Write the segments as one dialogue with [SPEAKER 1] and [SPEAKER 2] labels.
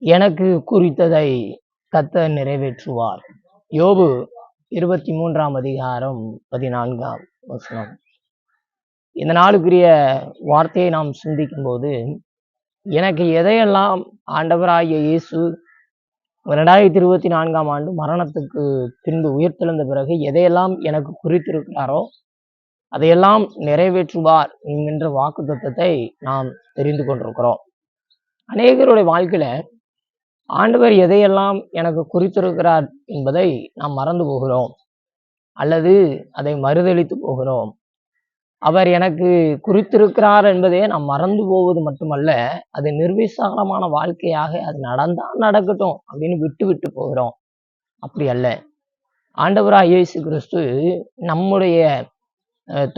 [SPEAKER 1] எனக்கு குறித்ததை கர்த்தர் நிறைவேற்றுவார். யோபு 23ஆம் அதிகாரம் 14ஆம் வசனம். இந்த நாளுக்குரிய வார்த்தையை நாம் சிந்திக்கும் போது, எனக்கு எதையெல்லாம் ஆண்டவராகிய இயேசு 2024ஆம் ஆண்டு மரணத்துக்கு பின்பு உயிர்த்தெழுந்த பிறகு எதையெல்லாம் எனக்கு குறித்திருக்கிறாரோ அதையெல்லாம் நிறைவேற்றுவார் என்கின்ற வாக்குத்தத்தத்தை நாம் தெரிந்து கொண்டிருக்கிறோம். அநேகருடைய வாழ்க்கையில ஆண்டவர் எதையெல்லாம் எனக்கு குறித்திருக்கிறார் என்பதை நாம் மறந்து போகிறோம், அல்லது அதை மறுதலித்து போகிறோம். அவர் எனக்கு குறித்திருக்கிறார் என்பதை நாம் மறந்து போவது மட்டுமல்ல, அது நிர்விசாரமான வாழ்க்கையாக அது நடந்தா நடக்கட்டும் அப்படின்னு விட்டு போகிறோம். அப்படி அல்ல. ஆண்டவராகிய இயேசு கிறிஸ்து நம்முடைய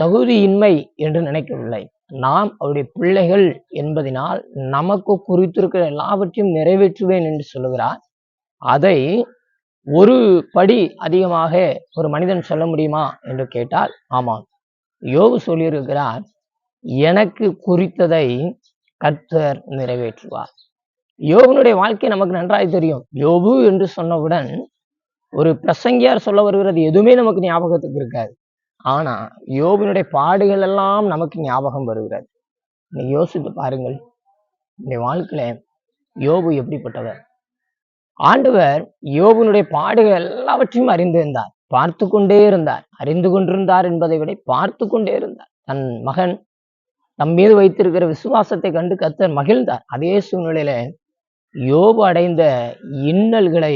[SPEAKER 1] தகுதியின்மை என்று நினைக்கவில்லை. நாம் அவருடைய பிள்ளைகள் என்பதனால் நமக்கு குறித்திருக்கிற எல்லாவற்றையும் நிறைவேற்றுவேன் என்று சொல்லுகிறார். அதை ஒரு படி அதிகமாக ஒரு மனிதன் சொல்ல முடியுமா என்று கேட்டால் ஆமாம். யோபு சொல்லியிருக்கிறார், எனக்கு குறித்ததை கர்த்தர் நிறைவேற்றுவார். யோபுனுடைய வாழ்க்கை நமக்கு நன்றாய் தெரியும். யோபு என்று சொன்னவுடன் ஒரு பிரசங்கியார் சொல்ல வருகிறது எதுவுமே நமக்கு ஞாபகத்துக்கு இருக்காது. ஆனா யோபுனுடைய பாடுகள் எல்லாம் நமக்கு ஞாபகம் வருகிறது. இன்னைக்கு யோசித்து பாருங்கள், இந்த வாழ்க்கையில யோபு எப்படிப்பட்டவர். ஆண்டவர் யோபுனுடைய பாடுகள் எல்லாவற்றையும் அறிந்திருந்தார், பார்த்து கொண்டே இருந்தார். அறிந்து கொண்டிருந்தார் என்பதை விட பார்த்து கொண்டே இருந்தார். தன் மகன் தம் மீது வைத்திருக்கிற விசுவாசத்தை கண்டு கர்த்தர் மகிழ்ந்தார். அதே சூழ்நிலையில யோபு அடைந்த இன்னல்களை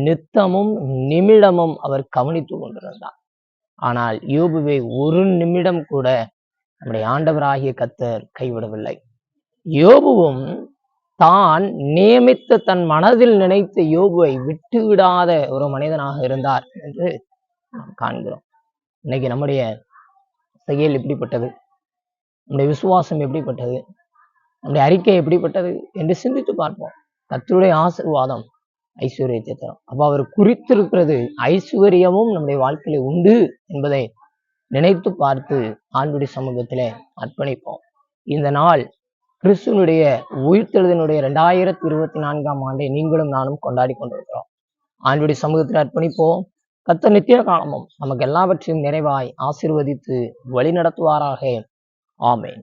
[SPEAKER 1] நித்தமும் நிமிடமும் அவர் கவனித்து கொண்டிருந்தார். ஆனால் யோபுவை ஒரு நிமிடம் கூட நம்முடைய ஆண்டவராகிய கர்த்தர் கைவிடவில்லை. யோபுவும் தான் நியமித்த தன் மனதில் நினைத்த யோபுவை விட்டுவிடாத ஒரு மனிதனாக இருந்தார் என்று நாம் காண்கிறோம். இன்னைக்கு நம்முடைய செயல் எப்படிப்பட்டது, நம்முடைய விசுவாசம் எப்படிப்பட்டது, நம்முடைய அறிக்கை எப்படிப்பட்டது என்று சிந்தித்து பார்ப்போம். கர்த்தருடைய ஆசீர்வாதம் ஐஸ்வர்யத்தை தரும். அப்ப அவர் குறித்திருக்கிறது ஐஸ்வர்யமும் நம்முடைய வாழ்க்கையில உண்டு என்பதை நினைத்து பார்த்து ஆண்டவருடைய சமூகத்திலே அர்ப்பணிப்போம். இந்த நாள் கிறிஸ்துவனுடைய உயிர்த்தெழுதலினுடைய 2024ஆம் ஆண்டை நீங்களும் நானும் கொண்டாடி கொண்டிருக்கிறோம். ஆண்டவருடைய சமூகத்தில் அர்ப்பணிப்போம். கர்த்தர் நித்திய காலமும் நமக்கு எல்லாவற்றையும் நிறைவாய் ஆசீர்வதித்து வழி நடத்துவாராக. ஆமென்.